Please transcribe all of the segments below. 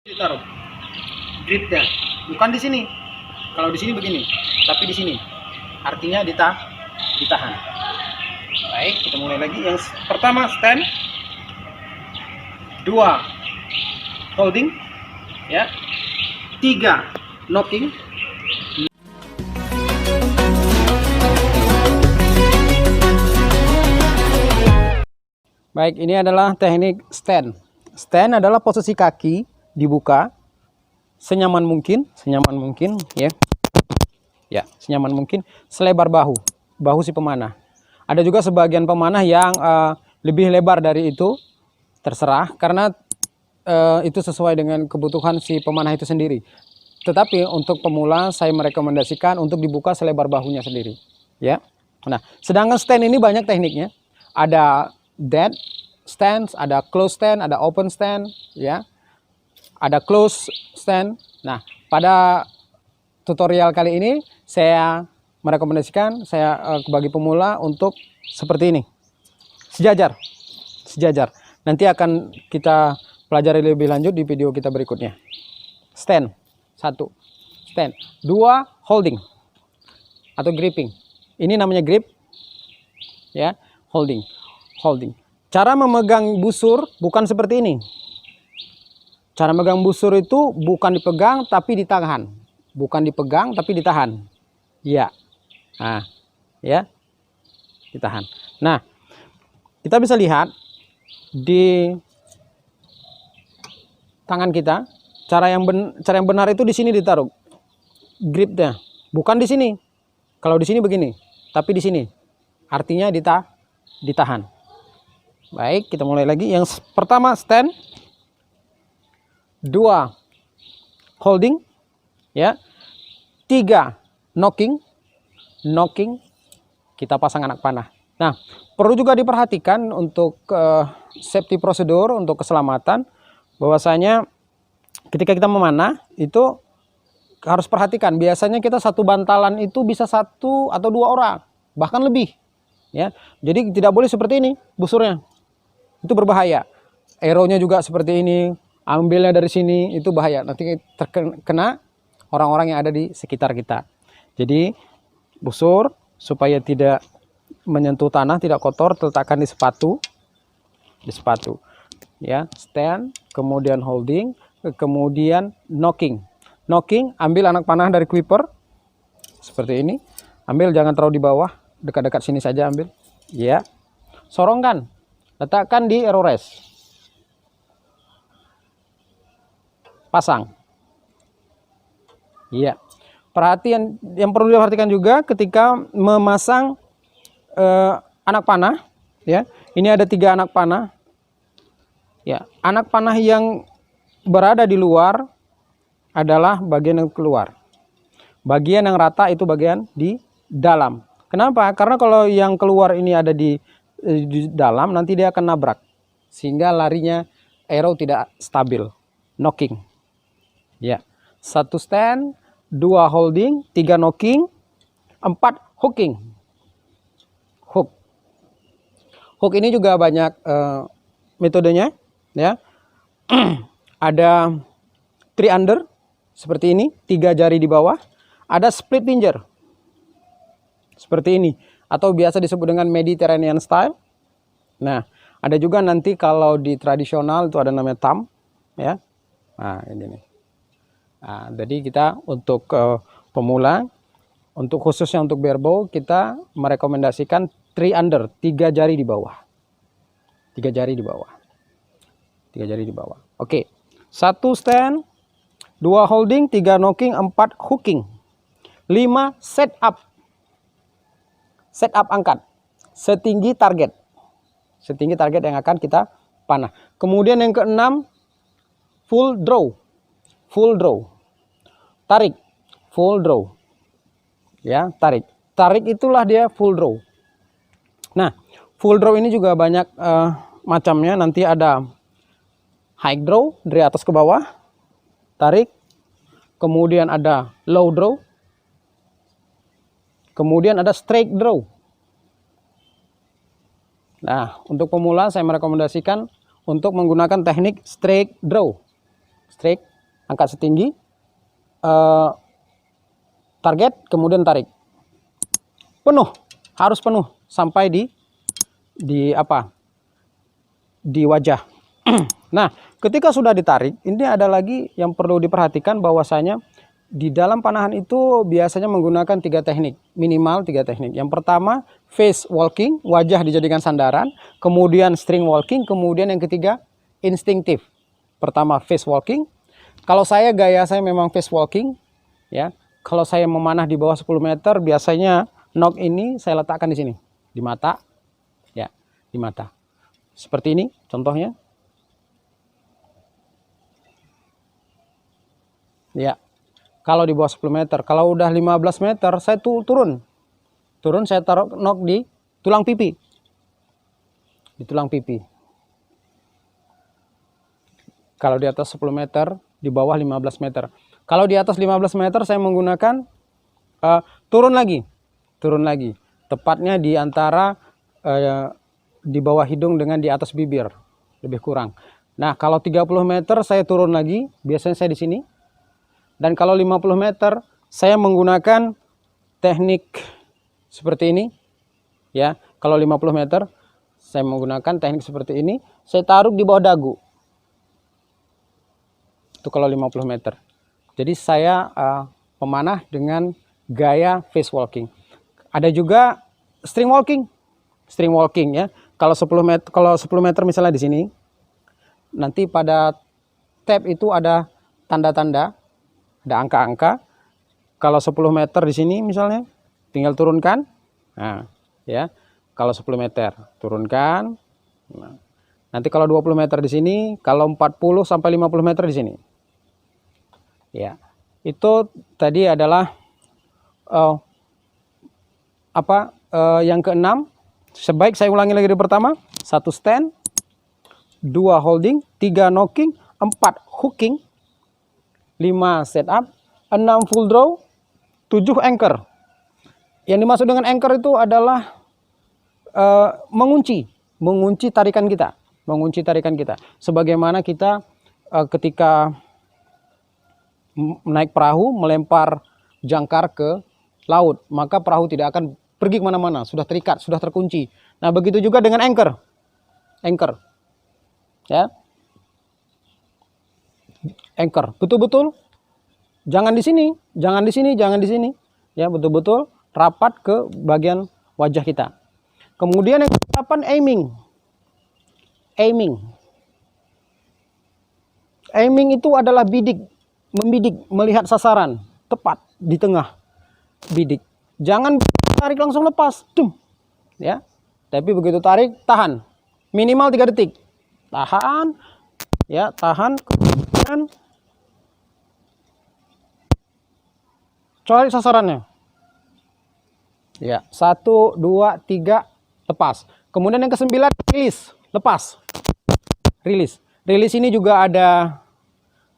Ditaruh gripnya, bukan di sini. Kalau di sini begini, tapi di sini artinya ditahan. Baik, kita mulai lagi. Yang pertama stand, dua holding, ya, tiga knocking. Baik, ini adalah teknik stand. Stand adalah posisi kaki dibuka senyaman mungkin, ya. Ya, senyaman mungkin, selebar bahu si pemanah. Ada juga sebagian pemanah yang lebih lebar dari itu, terserah, karena itu sesuai dengan kebutuhan si pemanah itu sendiri. Tetapi untuk pemula saya merekomendasikan untuk dibuka selebar bahunya sendiri, ya. Nah, sedangkan stand ini banyak tekniknya. Ada dead stand, ada close stand, ada open stand, ya. Ada close stand. Nah, pada tutorial kali ini saya merekomendasikan bagi pemula untuk seperti ini. Sejajar. Nanti akan kita pelajari lebih lanjut di video kita berikutnya. Stand 1, stand 2, holding atau gripping. Ini namanya grip, ya, holding. Cara memegang busur bukan seperti ini. Cara memegang busur itu bukan dipegang tapi ditahan. Bukan dipegang tapi ditahan. Ya. Nah, ya. Ditahan. Nah, kita bisa lihat di tangan kita, cara yang benar itu di sini ditaruh gripnya, bukan di sini. Kalau di sini begini, tapi di sini artinya ditahan. Baik, kita mulai lagi. Yang pertama stand, 2 holding, ya, 3 knocking, kita pasang anak panah. Nah, perlu juga diperhatikan untuk safety prosedur, untuk keselamatan, bahwasanya ketika kita memanah itu harus perhatikan. Biasanya kita satu bantalan itu bisa 1 atau 2 orang, bahkan lebih, ya. Jadi tidak boleh seperti ini busurnya, itu berbahaya. Arrow-nya juga seperti ini, ambilnya dari sini, itu bahaya, nanti terkena orang-orang yang ada di sekitar kita. Jadi busur supaya tidak menyentuh tanah, tidak kotor, letakkan di sepatu, ya. Stand, kemudian holding, kemudian knocking, ambil anak panah dari clipper seperti ini, ambil, jangan terlalu di bawah, dekat-dekat sini saja ambil, ya. Sorongkan, letakkan di arrow rest, pasang, ya. Perhatian yang perlu diperhatikan juga ketika memasang anak panah, ya. Ini ada 3 anak panah, ya. Anak panah yang berada di luar adalah bagian yang keluar, bagian yang rata itu bagian di dalam. Kenapa? Karena kalau yang keluar ini ada di dalam, nanti dia akan nabrak sehingga larinya arrow tidak stabil. Knocking, ya. 1 stand, 2 holding, 3 knocking, 4 hooking. Hook ini juga banyak metodenya, ya. Ada 3 under seperti ini, 3 jari di bawah. Ada split finger seperti ini, atau biasa disebut dengan Mediterranean style. Nah, ada juga nanti kalau di tradisional itu ada namanya thumb, ya. Nah, ini nih. Nah, jadi kita untuk pemula, untuk khususnya untuk barebow, kita merekomendasikan 3 under, 3 jari di bawah. 3 jari di bawah. 3 jari di bawah. Oke. 1 stand, 2 holding, 3 knocking, 4 hooking. 5 set up. Set up angkat setinggi target. Setinggi target yang akan kita panah. Kemudian yang ke-6 full draw. Tarik, full draw. Ya, tarik. Tarik itulah dia full draw. Nah, full draw ini juga banyak macamnya. Nanti ada high draw, dari atas ke bawah, tarik. Kemudian ada low draw. Kemudian ada straight draw. Nah, untuk pemula saya merekomendasikan untuk menggunakan teknik straight draw. angkat setinggi target, kemudian tarik penuh, harus penuh sampai di wajah. Nah, ketika sudah ditarik, ini ada lagi yang perlu diperhatikan, bahwasanya di dalam panahan itu biasanya menggunakan 3 teknik, minimal 3 teknik. Yang pertama, face walking, wajah dijadikan sandaran, kemudian string walking, kemudian yang ketiga, instinktif. Pertama, face walking. Kalau saya, gaya saya memang face walking, ya. Kalau saya memanah di bawah 10 meter, biasanya knock ini saya letakkan di sini, di mata, ya, di mata. Seperti ini contohnya. Ya. Kalau di bawah 10 meter, kalau udah 15 meter, saya turun, saya taruh knock di tulang pipi, Kalau di atas 10 meter, di bawah 15 meter. Kalau di atas 15 meter, saya menggunakan turun lagi, tepatnya di antara di bawah hidung dengan di atas bibir, lebih kurang. Nah, kalau 30 meter, saya turun lagi, biasanya saya di sini. Dan kalau 50 meter, saya menggunakan teknik seperti ini. Ya, kalau 50 meter, saya menggunakan teknik seperti ini. Saya taruh di bawah dagu. Itu kalau 50 meter. Jadi saya pemanah dengan gaya face walking. Ada juga string walking ya. Kalau 10 meter misalnya di sini, nanti pada tab itu ada tanda-tanda, ada angka-angka. Kalau 10 meter di sini misalnya, tinggal turunkan. Nah, ya. Kalau 10 meter turunkan. Nah, nanti kalau 20 meter di sini, kalau 40 sampai 50 meter di sini. Ya. Itu tadi adalah yang keenam. Sebaik saya ulangi lagi dari pertama. 1 stand, 2 holding, 3 knocking, 4 hooking, 5 setup, 6 full draw, 7 anchor. Yang dimaksud dengan anchor itu adalah mengunci tarikan kita. Sebagaimana kita ketika naik perahu melempar jangkar ke laut, maka perahu tidak akan pergi kemana-mana, sudah terikat, sudah terkunci. Nah, begitu juga dengan anchor. Ya. Anchor, betul-betul jangan di sini. Ya, betul-betul rapat ke bagian wajah kita. Kemudian yang ke-8, aiming itu adalah membidik, melihat sasaran tepat di tengah bidik. Jangan tarik langsung lepas, ya. Tapi begitu tarik, tahan minimal 3 detik, tahan, ya, kemudian cari sasarannya, ya, 1, 2, 3, lepas. Kemudian yang ke-9, rilis ini juga ada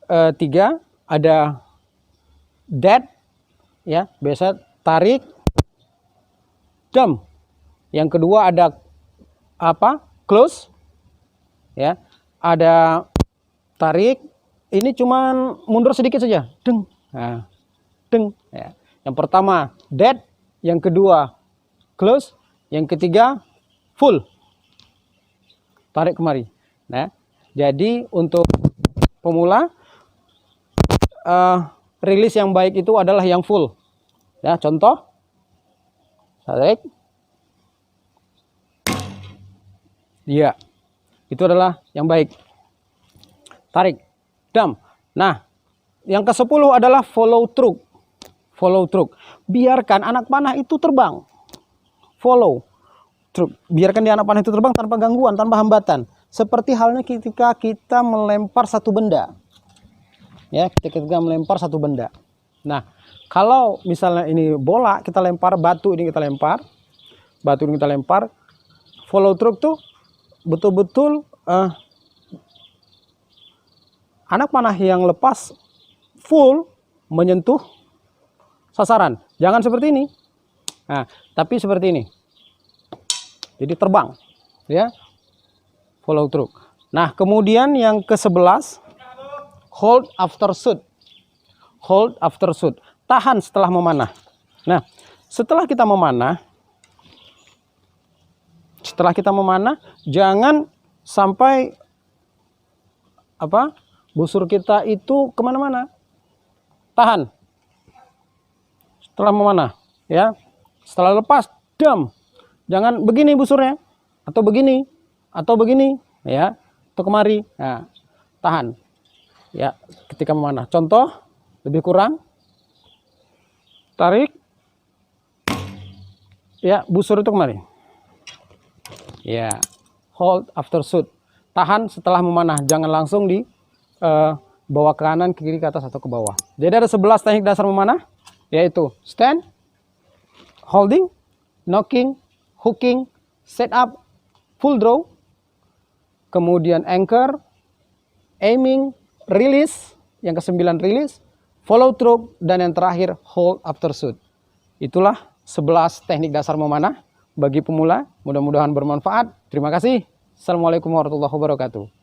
3, ada dead, ya, biasa tarik, dump. Yang kedua ada close, ya, ada tarik, ini cuman mundur sedikit saja, nah, ya. Yang pertama dead, yang kedua close, yang ketiga full, tarik kemari. Nah, jadi untuk pemula, rilis yang baik itu adalah yang full, ya. Contoh, tarik, ya, itu adalah yang baik, tarik, dump. Nah, yang ke-10 adalah follow through. Biarkan anak panah itu terbang, follow through, biarkan anak panah itu terbang tanpa gangguan, tanpa hambatan. Seperti halnya ketika kita melempar satu benda, ya, ketika melempar satu benda. Nah, kalau misalnya ini bola, kita lempar batu, ini kita lempar, follow through tuh betul-betul anak panah yang lepas full menyentuh sasaran. Jangan seperti ini. Nah, tapi seperti ini. Jadi terbang, ya. Follow through. Nah, kemudian yang ke-11, hold after shoot. hold after shoot. Tahan setelah memanah. Nah, setelah kita memanah, jangan sampai busur kita itu kemana-mana. Tahan setelah memanah, ya. Setelah lepas, dam. Jangan begini busurnya, atau begini, ya, atau kemari. Nah, tahan, ya, ketika memanah. Contoh, lebih kurang, tarik, ya, busur itu kemari. Ya, hold after shoot. Tahan setelah memanah, jangan langsung di bawa ke kanan, ke kiri, ke atas, atau ke bawah. Jadi ada 11 teknik dasar memanah, yaitu stand, holding, knocking, hooking, set up, full draw, kemudian anchor, aiming, release, yang ke-9 release, follow through, dan yang terakhir hold after shoot. Itulah 11 teknik dasar memanah bagi pemula. Mudah-mudahan bermanfaat. Terima kasih. Assalamualaikum warahmatullahi wabarakatuh.